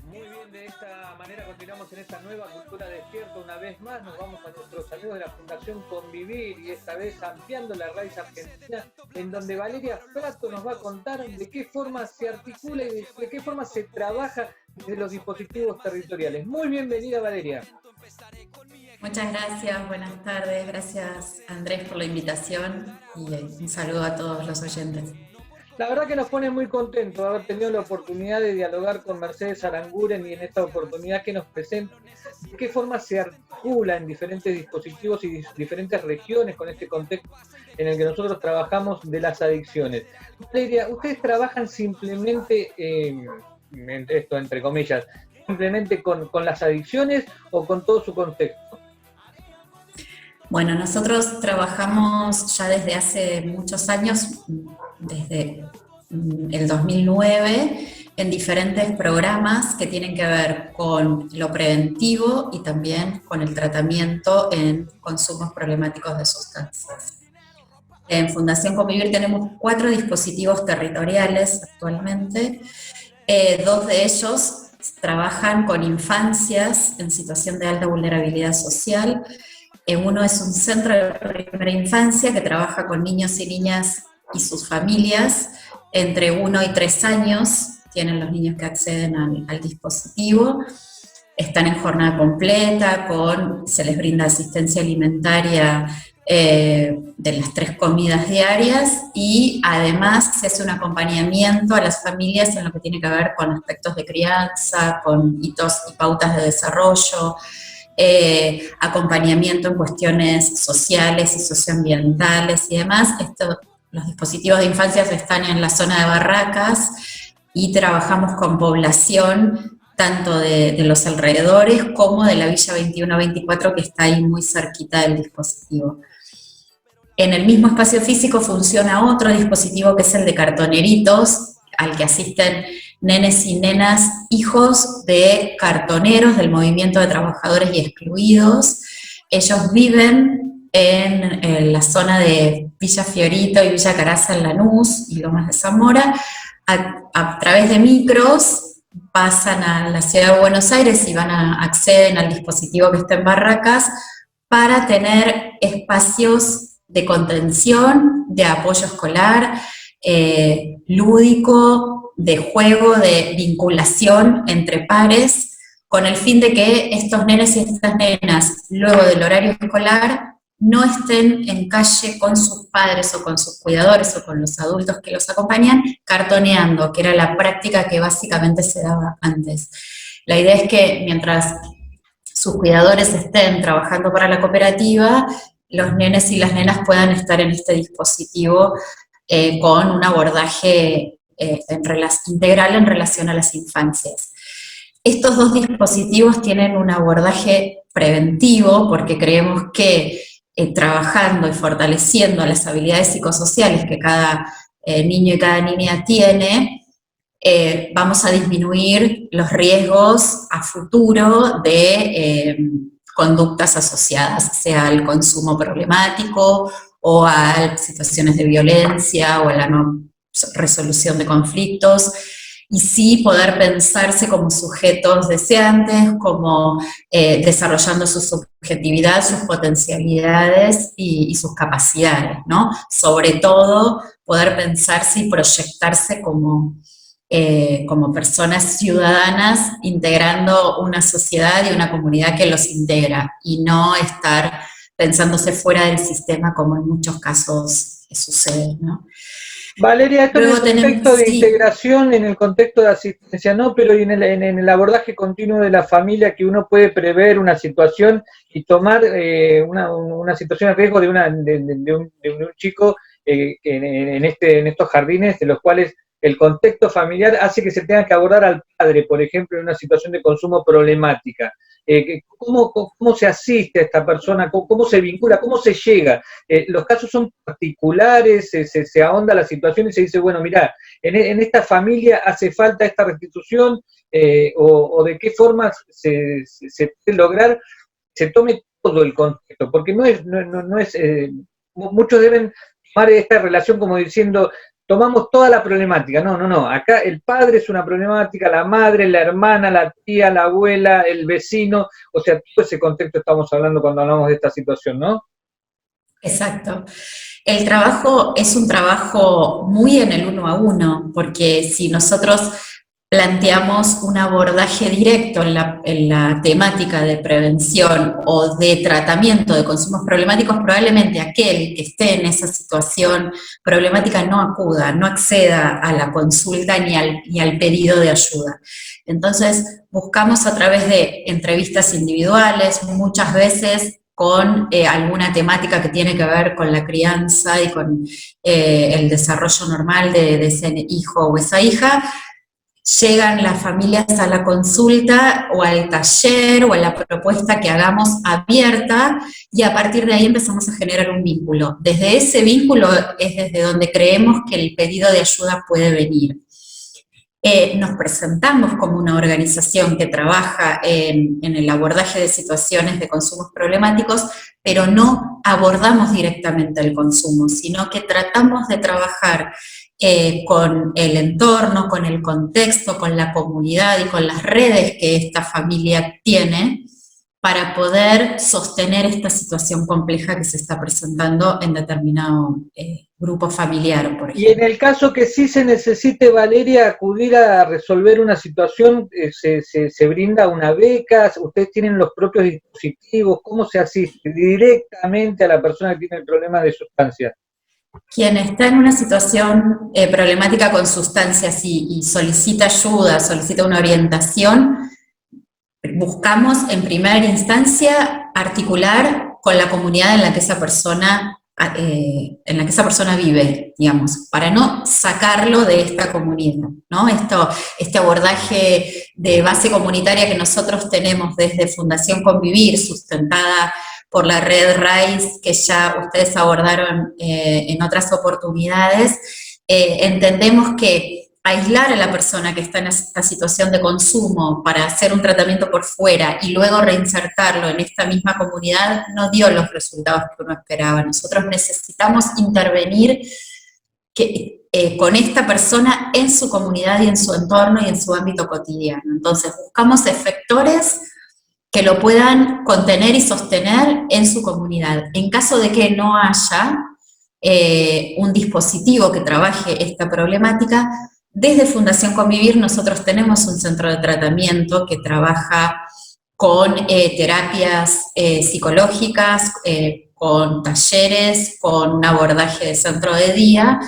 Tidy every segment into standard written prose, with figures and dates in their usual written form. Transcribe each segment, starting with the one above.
Muy bien, de esta manera continuamos en esta nueva cultura despierta. Una vez más nos vamos a nuestros amigos de la Fundación Convivir y esta vez ampliando la raíz argentina, en donde Valeria Prato nos va a contar de qué forma se articula y de qué forma se trabaja desde los dispositivos territoriales. Muy bienvenida, Valeria. Muchas gracias, buenas tardes, gracias Andrés por la invitación y un saludo a todos los oyentes. La verdad que nos pone muy contentos haber tenido la oportunidad de dialogar con Mercedes Aranguren y en esta oportunidad que nos presenta de qué forma se articula en diferentes dispositivos y diferentes regiones con este contexto en el que nosotros trabajamos de las adicciones. Valeria, ¿ustedes trabajan simplemente, esto entre comillas, simplemente con las adicciones o con todo su contexto? Bueno, nosotros trabajamos ya desde hace muchos años, desde el 2009, en diferentes programas que tienen que ver con lo preventivo y también con el tratamiento en consumos problemáticos de sustancias. En Fundación Convivir tenemos 4 dispositivos territoriales actualmente. 2 de ellos trabajan con infancias en situación de alta vulnerabilidad social. Uno es un centro de primera infancia que trabaja con niños y niñas y sus familias entre 1 y 3 años. Tienen los niños que acceden al dispositivo. Están en jornada completa, se les brinda asistencia alimentaria de las 3 comidas diarias y además se hace un acompañamiento a las familias en lo que tiene que ver con aspectos de crianza, con hitos y pautas de desarrollo, acompañamiento en cuestiones sociales y socioambientales y demás. Los dispositivos de infancia están en la zona de Barracas y trabajamos con población tanto de los alrededores como de la Villa 21-24 que está ahí muy cerquita del dispositivo. En el mismo espacio físico funciona otro dispositivo que es el de cartoneritos, al que asisten nenes y nenas, hijos de cartoneros del movimiento de trabajadores y excluidos. Ellos viven en la zona de Villa Fiorito y Villa Caraza en Lanús y Lomas de Zamora. A través de micros pasan a la ciudad de Buenos Aires y acceden al dispositivo que está en Barracas para tener espacios de contención, de apoyo escolar, lúdico, de juego, de vinculación entre pares, con el fin de que estos nenes y estas nenas, luego del horario escolar, no estén en calle con sus padres o con sus cuidadores o con los adultos que los acompañan, cartoneando, que era la práctica que básicamente se daba antes. La idea es que mientras sus cuidadores estén trabajando para la cooperativa, los nenes y las nenas puedan estar en este dispositivo con un abordaje integral en relación a las infancias. Estos 2 dispositivos tienen un abordaje preventivo porque creemos que trabajando y fortaleciendo las habilidades psicosociales que cada niño y cada niña tiene, vamos a disminuir los riesgos a futuro de conductas asociadas, sea al consumo problemático o a situaciones de violencia o a la no resolución de conflictos, y sí poder pensarse como sujetos deseantes, como desarrollando su subjetividad, sus potencialidades y sus capacidades, ¿no? Sobre todo, poder pensarse y proyectarse como personas ciudadanas integrando una sociedad y una comunidad que los integra, y no estar pensándose fuera del sistema como en muchos casos sucede, ¿no? Valeria, esto luego en el contexto de integración, en el contexto de asistencia, no, pero en el abordaje continuo de la familia, que uno puede prever una situación y tomar una situación de riesgo de un chico en estos jardines, de los cuales el contexto familiar hace que se tenga que abordar al padre, por ejemplo, en una situación de consumo problemática. ¿Cómo se asiste a esta persona? ¿Cómo se vincula? ¿Cómo se llega? Los casos son particulares, se ahonda la situación y se dice, bueno, mirá, en esta familia hace falta esta restitución, o de qué forma se puede lograr que se tome todo el contexto, porque no es muchos deben tomar esta relación como diciendo, tomamos toda la problemática. No, no, no. Acá el padre es una problemática, la madre, la hermana, la tía, la abuela, el vecino. O sea, todo ese contexto estamos hablando cuando hablamos de esta situación, ¿no? Exacto. El trabajo es un trabajo muy en el uno a uno, porque si nosotros planteamos un abordaje directo en la temática de prevención o de tratamiento de consumos problemáticos, probablemente aquel que esté en esa situación problemática no acuda, no acceda a la consulta ni al pedido de ayuda. Entonces, buscamos a través de entrevistas individuales, muchas veces con alguna temática que tiene que ver con la crianza y con el desarrollo normal de ese hijo o esa hija. Llegan las familias a la consulta o al taller o a la propuesta que hagamos abierta, y a partir de ahí empezamos a generar un vínculo. Desde ese vínculo es desde donde creemos que el pedido de ayuda puede venir. Nos presentamos como una organización que trabaja en el abordaje de situaciones de consumos problemáticos, pero no abordamos directamente el consumo, sino que tratamos de trabajar con el entorno, con el contexto, con la comunidad y con las redes que esta familia tiene para poder sostener esta situación compleja que se está presentando en determinado grupo familiar, por ejemplo. Y en el caso que sí se necesite, Valeria, acudir a resolver una situación, se brinda una beca, ustedes tienen los propios dispositivos, ¿cómo se asiste directamente a la persona que tiene el problema de sustancias? Quien está en una situación problemática con sustancias y solicita ayuda, solicita una orientación, buscamos en primera instancia articular con la comunidad en la que esa persona vive, digamos, para no sacarlo de esta comunidad, ¿no? Este abordaje de base comunitaria que nosotros tenemos desde Fundación Convivir, sustentada por la red RAIS, que ya ustedes abordaron en otras oportunidades, entendemos que aislar a la persona que está en esta situación de consumo para hacer un tratamiento por fuera y luego reinsertarlo en esta misma comunidad no dio los resultados que uno esperaba. Nosotros necesitamos intervenir con esta persona en su comunidad y en su entorno y en su ámbito cotidiano. Entonces buscamos efectores que lo puedan contener y sostener en su comunidad. En caso de que no haya un dispositivo que trabaje esta problemática, desde Fundación Convivir nosotros tenemos un centro de tratamiento que trabaja con terapias psicológicas, con talleres, con un abordaje de centro de día,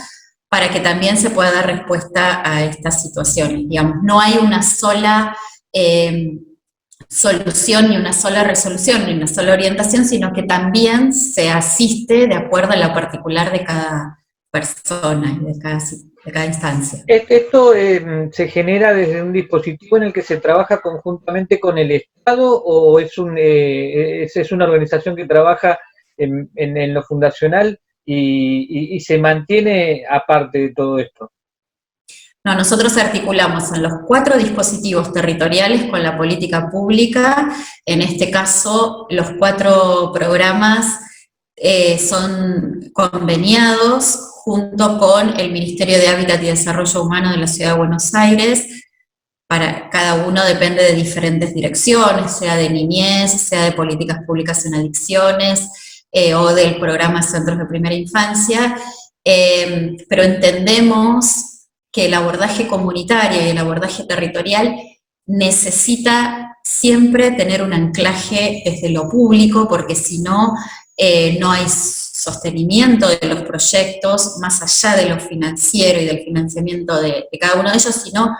para que también se pueda dar respuesta a estas situaciones. Digamos, no hay una sola solución, ni una sola resolución, ni una sola orientación, sino que también se asiste de acuerdo a lo particular de cada persona y de cada instancia. ¿Esto se genera desde un dispositivo en el que se trabaja conjuntamente con el Estado o es una organización que trabaja en lo fundacional y se mantiene aparte de todo esto? No, nosotros articulamos en los 4 dispositivos territoriales con la política pública. En este caso, los 4 programas son conveniados junto con el Ministerio de Hábitat y Desarrollo Humano de la Ciudad de Buenos Aires. Para cada uno depende de diferentes direcciones, sea de niñez, sea de políticas públicas en adicciones, o del programa Centros de Primera Infancia, pero entendemos que el abordaje comunitario y el abordaje territorial necesita siempre tener un anclaje desde lo público, porque si no, no hay sostenimiento de los proyectos más allá de lo financiero y del financiamiento de cada uno de ellos, sino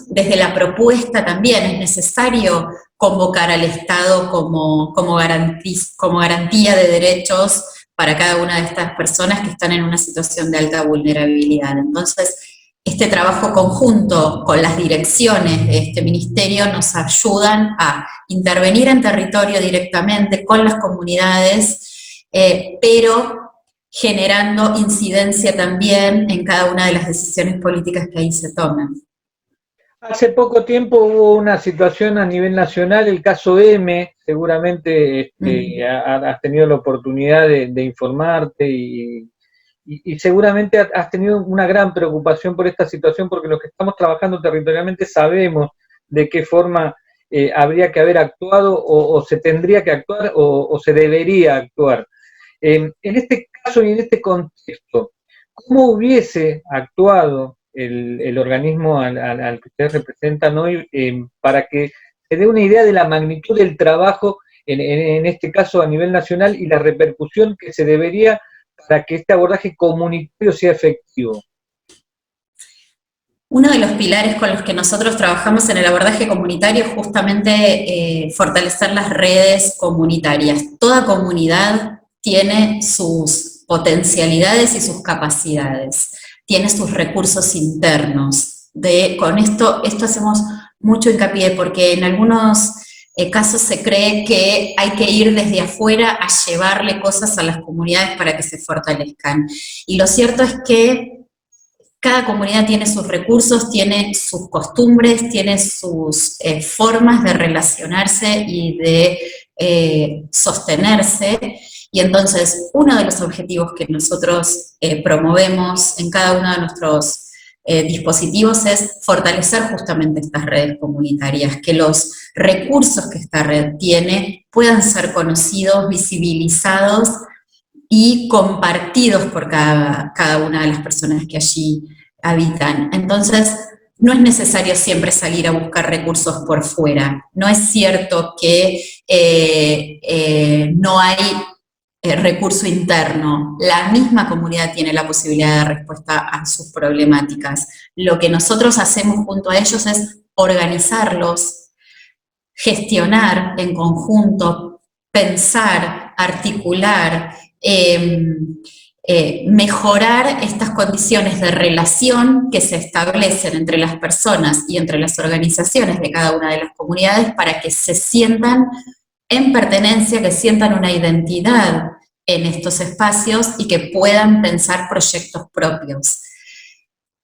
desde la propuesta también es necesario convocar al Estado como garantía de derechos para cada una de estas personas que están en una situación de alta vulnerabilidad. Entonces, este trabajo conjunto con las direcciones de este ministerio nos ayudan a intervenir en territorio directamente con las comunidades, pero generando incidencia también en cada una de las decisiones políticas que ahí se toman. Hace poco tiempo hubo una situación a nivel nacional, el caso M, seguramente has tenido la oportunidad de informarte y y seguramente has tenido una gran preocupación por esta situación, porque los que estamos trabajando territorialmente sabemos de qué forma habría que haber actuado o se tendría que actuar o se debería actuar. En este caso y en este contexto, ¿cómo hubiese actuado el organismo al que ustedes representan hoy para que se dé una idea de la magnitud del trabajo, en este caso a nivel nacional, y la repercusión que se debería para que este abordaje comunitario sea efectivo? Uno de los pilares con los que nosotros trabajamos en el abordaje comunitario es justamente fortalecer las redes comunitarias. Toda comunidad tiene sus potencialidades y sus capacidades, tiene sus recursos internos. Con esto hacemos mucho hincapié porque en algunos casos se cree que hay que ir desde afuera a llevarle cosas a las comunidades para que se fortalezcan. Y lo cierto es que cada comunidad tiene sus recursos, tiene sus costumbres, tiene sus formas de relacionarse y de sostenerse. Y entonces, uno de los objetivos que nosotros promovemos en cada uno de nuestros dispositivos es fortalecer justamente estas redes comunitarias, que los recursos que esta red tiene puedan ser conocidos, visibilizados y compartidos por cada una de las personas que allí habitan. Entonces, no es necesario siempre salir a buscar recursos por fuera. No es cierto que no hay recurso interno. La misma comunidad tiene la posibilidad de respuesta a sus problemáticas. Lo que nosotros hacemos junto a ellos es organizarlos, gestionar en conjunto, pensar, articular, mejorar estas condiciones de relación que se establecen entre las personas y entre las organizaciones de cada una de las comunidades para que se sientan en pertenencia, que sientan una identidad en estos espacios y que puedan pensar proyectos propios.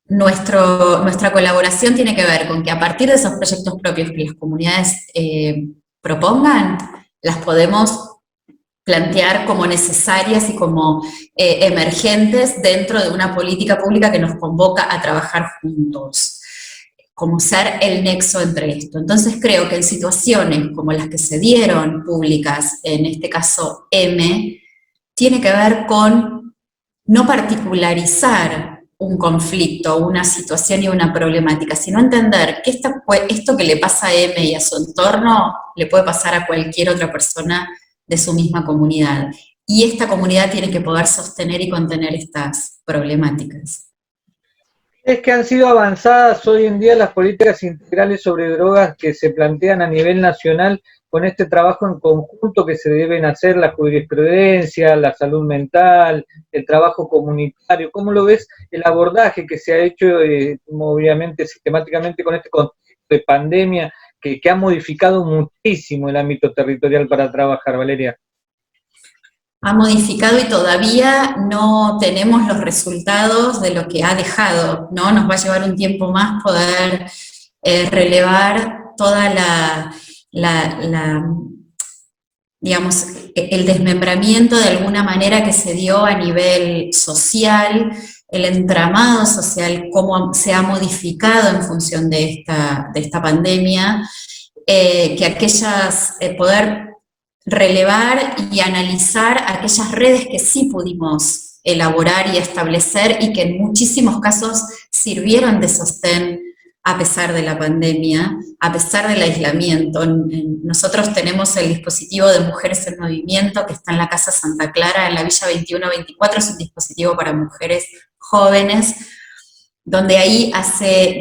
Nuestra colaboración tiene que ver con que a partir de esos proyectos propios que las comunidades propongan, las podemos plantear como necesarias y como emergentes dentro de una política pública que nos convoca a trabajar juntos, como ser el nexo entre esto. Entonces creo que en situaciones como las que se dieron públicas, en este caso M, tiene que ver con no particularizar un conflicto, una situación y una problemática, sino entender que esto que le pasa a M y a su entorno le puede pasar a cualquier otra persona de su misma comunidad. Y esta comunidad tiene que poder sostener y contener estas problemáticas. Es que han sido avanzadas hoy en día las políticas integrales sobre drogas que se plantean a nivel nacional con este trabajo en conjunto que se deben hacer, la jurisprudencia, la salud mental, el trabajo comunitario. ¿Cómo lo ves el abordaje que se ha hecho, obviamente, sistemáticamente con este contexto de pandemia que ha modificado muchísimo el ámbito territorial para trabajar, Valeria? Ha modificado y todavía no tenemos los resultados de lo que ha dejado, ¿no? Nos va a llevar un tiempo más poder relevar toda digamos, el desmembramiento de alguna manera que se dio a nivel social, el entramado social, cómo se ha modificado en función de esta pandemia, que poder relevar y analizar aquellas redes que sí pudimos elaborar y establecer y que en muchísimos casos sirvieron de sostén a pesar de la pandemia, a pesar del aislamiento. Nosotros tenemos el dispositivo de Mujeres en Movimiento que está en la Casa Santa Clara, en la Villa 21-24, es un dispositivo para mujeres jóvenes, donde ahí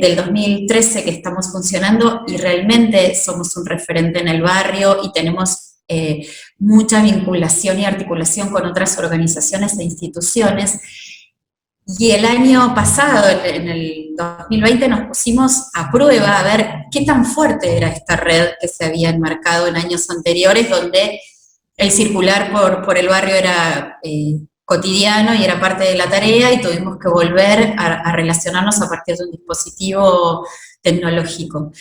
del 2013 que estamos funcionando y realmente somos un referente en el barrio y tenemos mucha vinculación y articulación con otras organizaciones e instituciones. Y el año pasado, en el 2020, nos pusimos a prueba a ver qué tan fuerte era esta red que se había enmarcado en años anteriores, donde el circular por el barrio era cotidiano y era parte de la tarea y tuvimos que volver a relacionarnos a partir de un dispositivo tecnológico.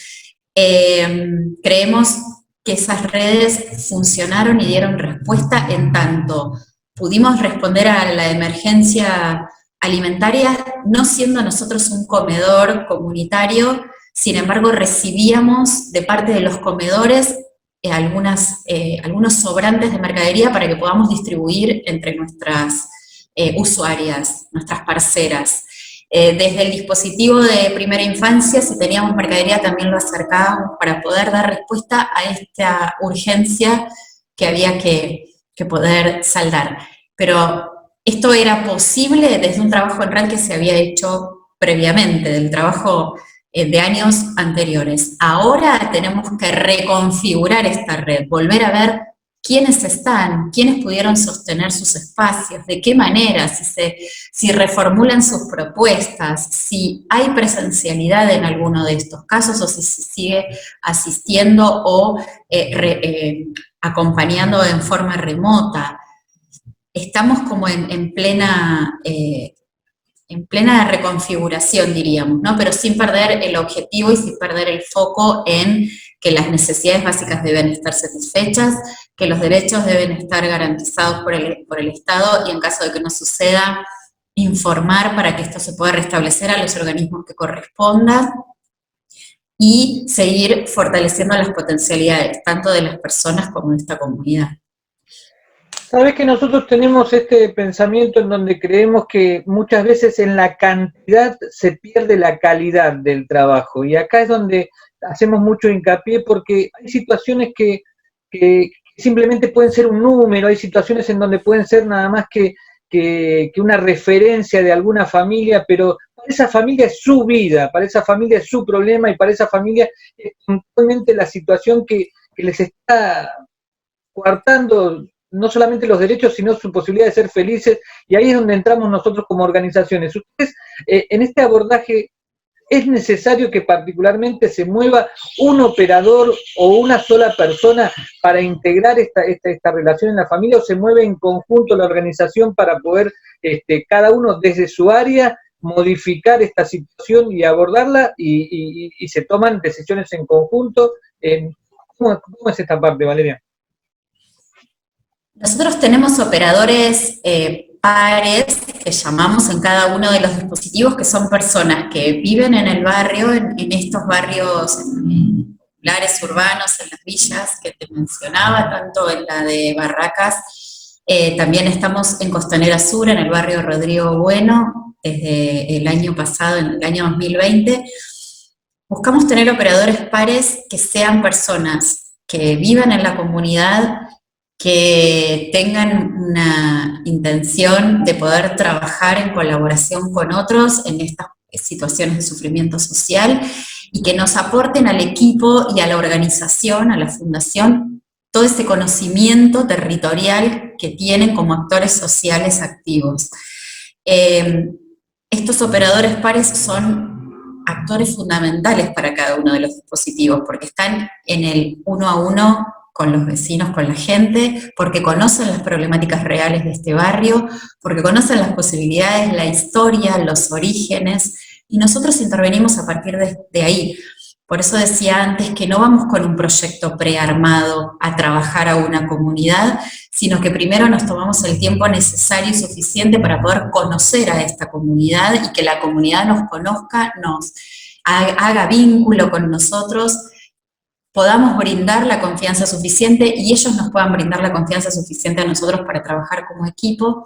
Creemos que esas redes funcionaron y dieron respuesta en tanto pudimos responder a la emergencia alimentaria, no siendo nosotros un comedor comunitario, sin embargo recibíamos de parte de los comedores algunos sobrantes de mercadería para que podamos distribuir entre nuestras usuarias, nuestras parceras. Desde el dispositivo de primera infancia, si teníamos mercadería, también lo acercábamos para poder dar respuesta a esta urgencia que había que poder saldar. Pero esto era posible desde un trabajo en red que se había hecho previamente, del trabajo de años anteriores. Ahora tenemos que reconfigurar esta red, volver a ver quiénes están, quiénes pudieron sostener sus espacios, de qué manera, si reformulan sus propuestas, si hay presencialidad en alguno de estos casos o si se sigue asistiendo o acompañando en forma remota. Estamos como en plena reconfiguración, diríamos, ¿no? Pero sin perder el objetivo y sin perder el foco en que las necesidades básicas deben estar satisfechas, que los derechos deben estar garantizados por el Estado y en caso de que no suceda, informar para que esto se pueda restablecer a los organismos que correspondan y seguir fortaleciendo las potencialidades, tanto de las personas como de esta comunidad. Sabes que nosotros tenemos este pensamiento en donde creemos que muchas veces en la cantidad se pierde la calidad del trabajo, y acá es donde hacemos mucho hincapié porque hay situaciones que simplemente pueden ser un número, hay situaciones en donde pueden ser nada más que una referencia de alguna familia, pero para esa familia es su vida, para esa familia es su problema y para esa familia es puntualmente la situación que les está coartando no solamente los derechos, sino su posibilidad de ser felices, y ahí es donde entramos nosotros como organizaciones. Ustedes, en este abordaje, ¿es necesario que particularmente se mueva un operador o una sola persona para integrar esta relación en la familia, o se mueve en conjunto la organización para poder, cada uno desde su área, modificar esta situación y abordarla, y se toman decisiones en conjunto? ¿Cómo es esta parte, Valeria? Nosotros tenemos operadores pares, que llamamos en cada uno de los dispositivos, que son personas que viven en el barrio, en estos barrios populares, urbanos, en las villas que te mencionaba, tanto en la de Barracas, también estamos en Costanera Sur, en el barrio Rodrigo Bueno, desde el año pasado, en el año 2020. Buscamos tener operadores pares que sean personas que vivan en la comunidad, que tengan una intención de poder trabajar en colaboración con otros en estas situaciones de sufrimiento social y que nos aporten al equipo y a la organización, a la fundación, todo ese conocimiento territorial que tienen como actores sociales activos. Estos operadores pares son actores fundamentales para cada uno de los dispositivos porque están en el uno a uno con los vecinos, con la gente, porque conocen las problemáticas reales de este barrio, porque conocen las posibilidades, la historia, los orígenes, y nosotros intervenimos a partir de ahí. Por eso decía antes que no vamos con un proyecto prearmado a trabajar a una comunidad, sino que primero nos tomamos el tiempo necesario y suficiente para poder conocer a esta comunidad y que la comunidad nos conozca, nos haga vínculo con nosotros, podamos brindar la confianza suficiente y ellos nos puedan brindar la confianza suficiente a nosotros para trabajar como equipo.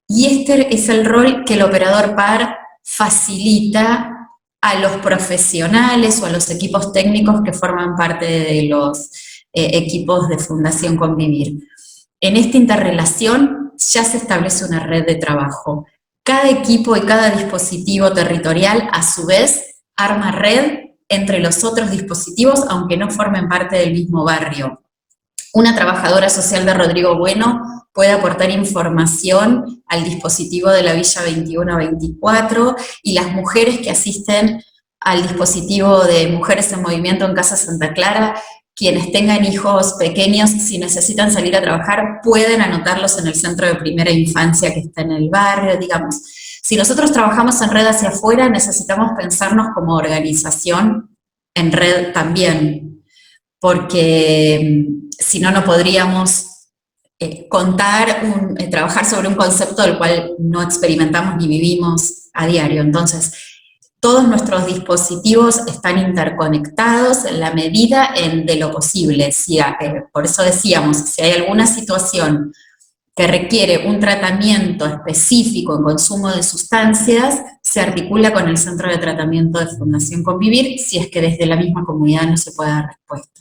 Y este es el rol que el operador par facilita a los profesionales o a los equipos técnicos que forman parte de los equipos de Fundación Convivir. En esta interrelación ya se establece una red de trabajo. Cada equipo y cada dispositivo territorial, a su vez, arma red entre los otros dispositivos, aunque no formen parte del mismo barrio. Una trabajadora social de Rodrigo Bueno puede aportar información al dispositivo de la Villa 21-24 y las mujeres que asisten al dispositivo de Mujeres en Movimiento en Casa Santa Clara, quienes tengan hijos pequeños, si necesitan salir a trabajar, pueden anotarlos en el centro de primera infancia que está en el barrio, digamos. Si nosotros trabajamos en red hacia afuera, necesitamos pensarnos como organización en red también, porque si no, no podríamos trabajar sobre un concepto del cual no experimentamos ni vivimos a diario. Entonces, todos nuestros dispositivos están interconectados en la medida de lo posible. Por eso decíamos, si hay alguna situación que requiere un tratamiento específico en consumo de sustancias, se articula con el Centro de Tratamiento de Fundación Convivir, si es que desde la misma comunidad no se puede dar respuesta.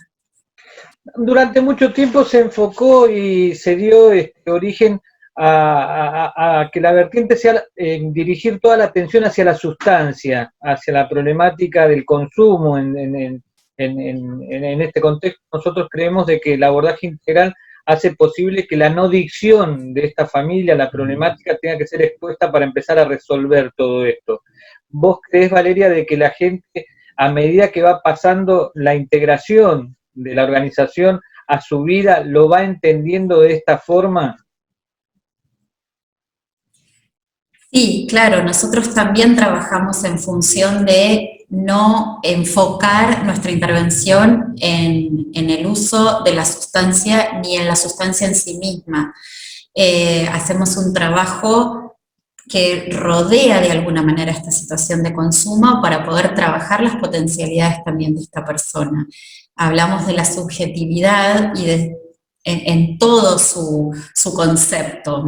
Durante mucho tiempo se enfocó y se dio origen a que la vertiente sea dirigir toda la atención hacia la sustancia, hacia la problemática del consumo. En este contexto nosotros creemos de que el abordaje integral hace posible que la no dicción de esta familia, la problemática, tenga que ser expuesta para empezar a resolver todo esto. ¿Vos creés, Valeria, de que la gente, a medida que va pasando la integración de la organización a su vida, lo va entendiendo de esta forma? Sí, claro, nosotros también trabajamos en función de no enfocar nuestra intervención en el uso de la sustancia ni en la sustancia en sí misma. Hacemos un trabajo que rodea de alguna manera esta situación de consumo para poder trabajar las potencialidades también de esta persona. Hablamos de la subjetividad y en todo su concepto,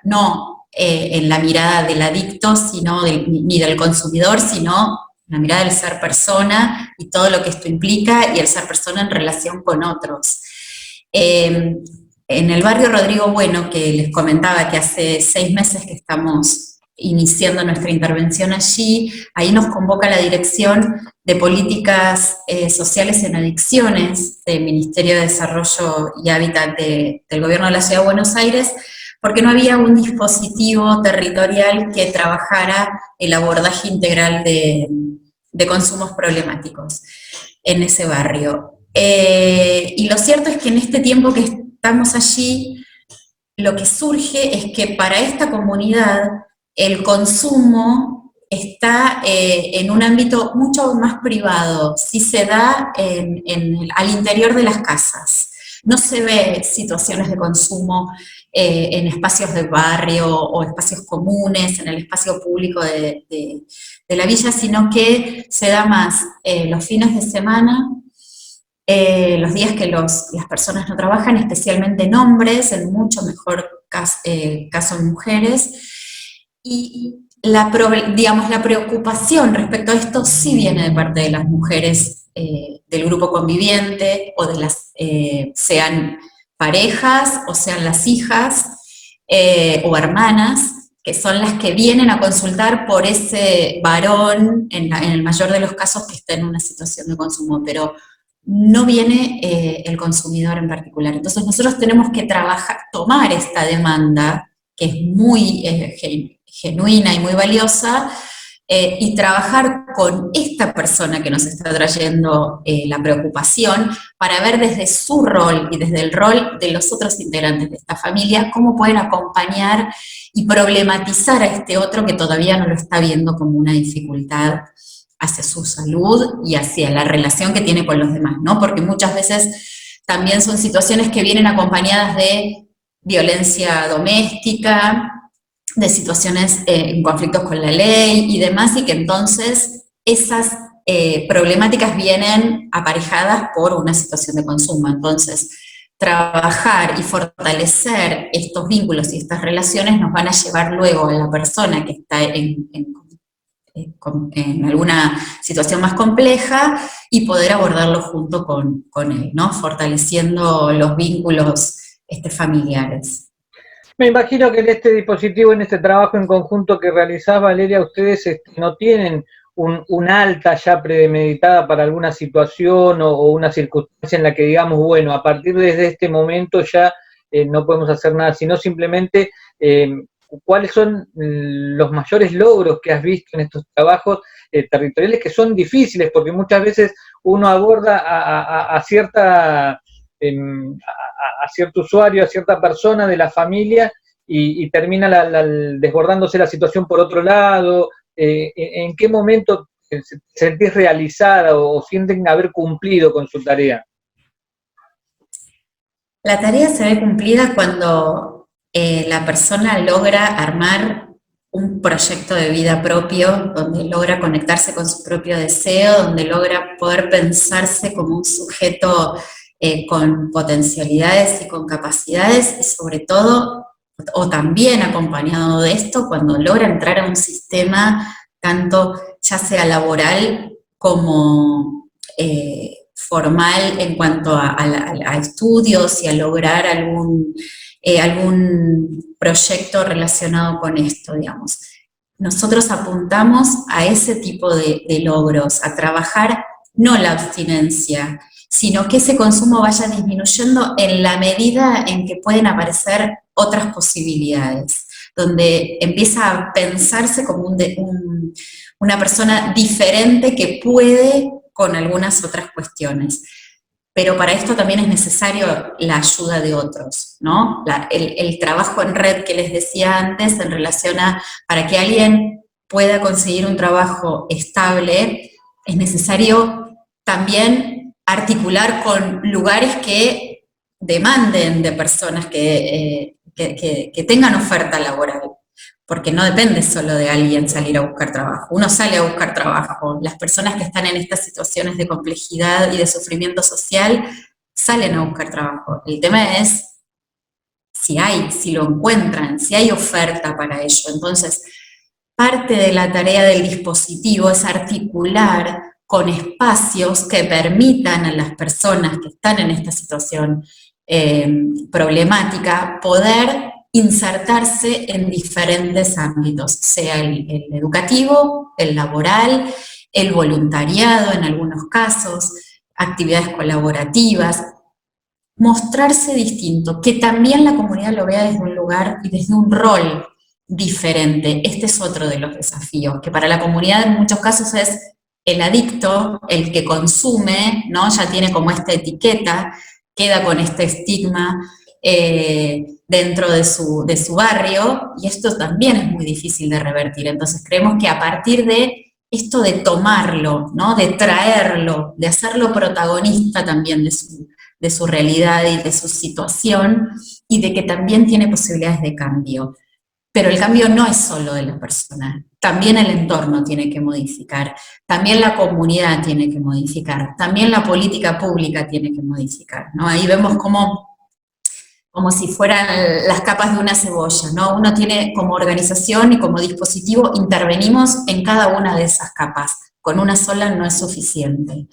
no en la mirada del adicto, ni del consumidor, sino la mirada del ser persona y todo lo que esto implica, y el ser persona en relación con otros. En el barrio Rodrigo Bueno, que les comentaba que hace 6 meses que estamos iniciando nuestra intervención allí, ahí nos convoca la Dirección de Políticas Sociales en Adicciones del Ministerio de Desarrollo y Hábitat del Gobierno de la Ciudad de Buenos Aires, porque no había un dispositivo territorial que trabajara el abordaje integral de consumos problemáticos en ese barrio. Y lo cierto es que en este tiempo que estamos allí, lo que surge es que para esta comunidad el consumo está en un ámbito mucho más privado, sí se da al interior de las casas. No se ve situaciones de consumo en espacios de barrio o espacios comunes, en el espacio público de la villa, sino que se da más los fines de semana, los días que las personas no trabajan, especialmente en hombres, en mucho mejor caso en mujeres, y la preocupación respecto a esto sí viene de parte de las mujeres del grupo conviviente, o de sean parejas, o sean las hijas, o hermanas, que son las que vienen a consultar por ese varón, en el mayor de los casos, que está en una situación de consumo, pero no viene el consumidor en particular. Entonces nosotros tenemos que tomar esta demanda, que es muy genuina y muy valiosa, y trabajar con esta persona que nos está trayendo la preocupación, para ver desde su rol y desde el rol de los otros integrantes de esta familia, cómo pueden acompañar y problematizar a este otro que todavía no lo está viendo como una dificultad hacia su salud y hacia la relación que tiene con los demás, ¿no? Porque muchas veces también son situaciones que vienen acompañadas de violencia doméstica, de situaciones en conflictos con la ley y demás, y que entonces esas problemáticas vienen aparejadas por una situación de consumo. Entonces, trabajar y fortalecer estos vínculos y estas relaciones nos van a llevar luego a la persona que está en alguna situación más compleja, y poder abordarlo junto con él, ¿no? Fortaleciendo los vínculos familiares. Me imagino que en este dispositivo, en este trabajo en conjunto que realizás, Valeria, ustedes no tienen una alta ya premeditada para alguna situación o una circunstancia en la que digamos, bueno, a partir de este momento ya no podemos hacer nada, sino simplemente cuáles son los mayores logros que has visto en estos trabajos territoriales, que son difíciles, porque muchas veces uno aborda a cierta... a cierto usuario, a cierta persona de la familia, y termina desbordándose la situación por otro lado. ¿En qué momento te sentís realizada o sienten haber cumplido con su tarea? La tarea se ve cumplida cuando la persona logra armar un proyecto de vida propio, donde logra conectarse con su propio deseo, donde logra poder pensarse como un sujeto con potencialidades y con capacidades, y sobre todo, o también acompañado de esto, cuando logra entrar a un sistema tanto ya sea laboral como formal en cuanto a estudios y a lograr algún proyecto relacionado con esto, digamos. Nosotros apuntamos a ese tipo de logros, a trabajar no la abstinencia, sino que ese consumo vaya disminuyendo en la medida en que pueden aparecer otras posibilidades, donde empieza a pensarse como una persona diferente que puede con algunas otras cuestiones. Pero para esto también es necesario la ayuda de otros, ¿no? El trabajo en red que les decía antes en relación a, para que alguien pueda conseguir un trabajo estable, es necesario también articular con lugares que demanden de personas que tengan oferta laboral, porque no depende solo de alguien salir a buscar trabajo. Uno sale a buscar trabajo. Las personas que están en estas situaciones de complejidad y de sufrimiento social salen a buscar trabajo. El tema es si lo encuentran, si hay oferta para ello. Entonces, parte de la tarea del dispositivo es articular con espacios que permitan a las personas que están en esta situación problemática poder insertarse en diferentes ámbitos, sea el educativo, el laboral, el voluntariado en algunos casos, actividades colaborativas, mostrarse distinto, que también la comunidad lo vea desde un lugar y desde un rol diferente. Este es otro de los desafíos, que para la comunidad en muchos casos es el adicto, el que consume, ¿no? Ya tiene como esta etiqueta, queda con este estigma dentro de su barrio, y esto también es muy difícil de revertir. Entonces creemos que a partir de esto de tomarlo, ¿no? De traerlo, de hacerlo protagonista también de su realidad y de su situación, y de que también tiene posibilidades de cambio. Pero el cambio no es solo de la persona, también el entorno tiene que modificar, también la comunidad tiene que modificar, también la política pública tiene que modificar, ¿no? Ahí vemos como si fueran las capas de una cebolla, ¿no? Uno tiene como organización y como dispositivo, intervenimos en cada una de esas capas, con una sola no es suficiente,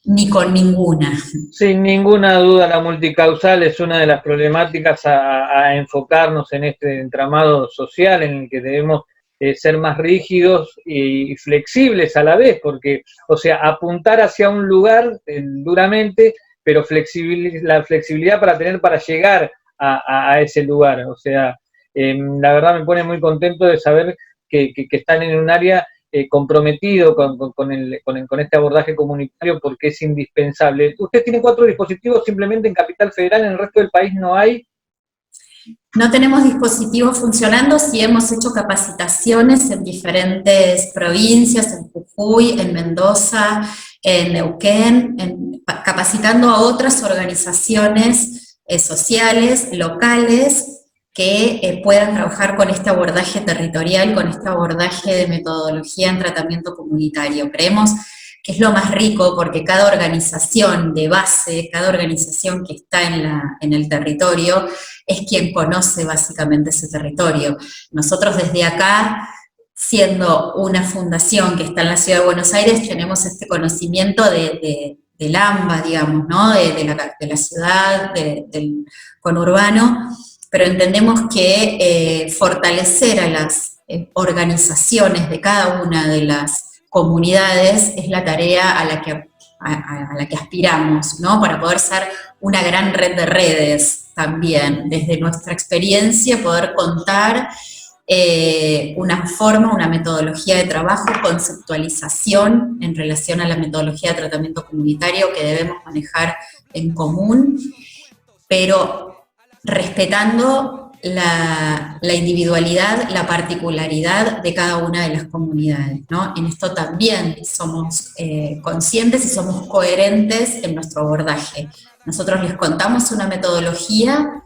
ni con ninguna. Sin ninguna duda la multicausal es una de las problemáticas a enfocarnos en este entramado social en el que debemos ser más rígidos y flexibles a la vez, porque, o sea, apuntar hacia un lugar duramente, pero la flexibilidad para llegar a ese lugar. O sea, la verdad me pone muy contento de saber que están en un área comprometido con este abordaje comunitario, porque es indispensable. Usted tiene 4 dispositivos simplemente en Capital Federal, en el resto del país no hay. No tenemos dispositivos funcionando, sí hemos hecho capacitaciones en diferentes provincias, en Jujuy, en Mendoza, en Neuquén, capacitando a otras organizaciones sociales, locales, que puedan trabajar con este abordaje territorial, con este abordaje de metodología en tratamiento comunitario. Creemos que es lo más rico porque cada organización de base, cada organización que está en el territorio, es quien conoce básicamente ese territorio. Nosotros desde acá, siendo una fundación que está en la Ciudad de Buenos Aires, tenemos este conocimiento del AMBA, digamos, ¿no? de la ciudad, del conurbano, pero entendemos que fortalecer a las organizaciones de cada una de las comunidades es la tarea a la que aspiramos, ¿no? Para poder ser una gran red de redes también, desde nuestra experiencia poder contar una forma, una metodología de trabajo, conceptualización en relación a la metodología de tratamiento comunitario que debemos manejar en común, pero respetando la individualidad, la particularidad de cada una de las comunidades, ¿no? En esto también somos conscientes y somos coherentes en nuestro abordaje. Nosotros les contamos una metodología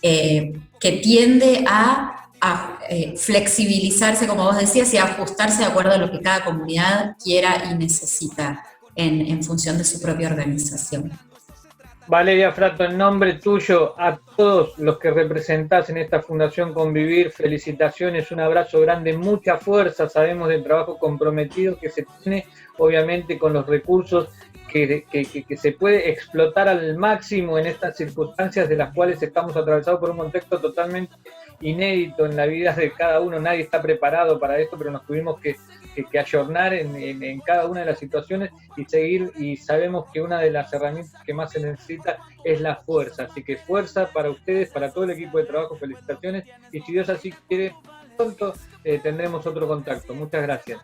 que tiende a flexibilizarse, como vos decías, y a ajustarse de acuerdo a lo que cada comunidad quiera y necesita en función de su propia organización. Valeria Frato, en nombre tuyo, a todos los que representás en esta Fundación Convivir, felicitaciones, un abrazo grande, mucha fuerza, sabemos del trabajo comprometido que se tiene, obviamente con los recursos que se puede explotar al máximo en estas circunstancias de las cuales estamos atravesados por un contexto totalmente inédito en la vida de cada uno. Nadie está preparado para esto, pero nos tuvimos que ayornar en cada una de las situaciones y seguir, y sabemos que una de las herramientas que más se necesita es la fuerza, así que fuerza para ustedes, para todo el equipo de trabajo, felicitaciones, y si Dios así quiere, pronto tendremos otro contacto. Muchas gracias.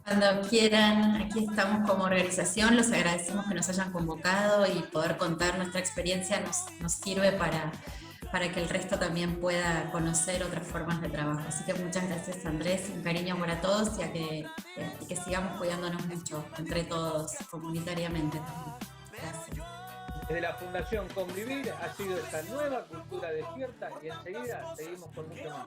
Cuando quieran, aquí estamos como organización, los agradecemos que nos hayan convocado y poder contar nuestra experiencia nos sirve para que el resto también pueda conocer otras formas de trabajo. Así que muchas gracias, Andrés, un cariño para todos y que sigamos cuidándonos mucho entre todos, comunitariamente también. Gracias. Desde la Fundación Convivir ha sido esta nueva cultura despierta y enseguida seguimos con mucho más.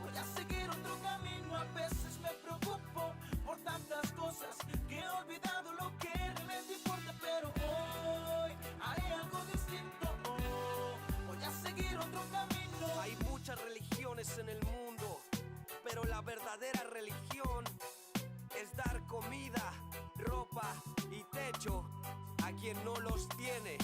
Voy a seguir otro camino, a veces me preocupo por tantas cosas que he olvidado lo que realmente importa, pero hoy haré algo distinto. Voy a seguir otro camino. Hay muchas religiones en el mundo, pero la verdadera religión es dar comida, ropa y techo a quien no los tiene.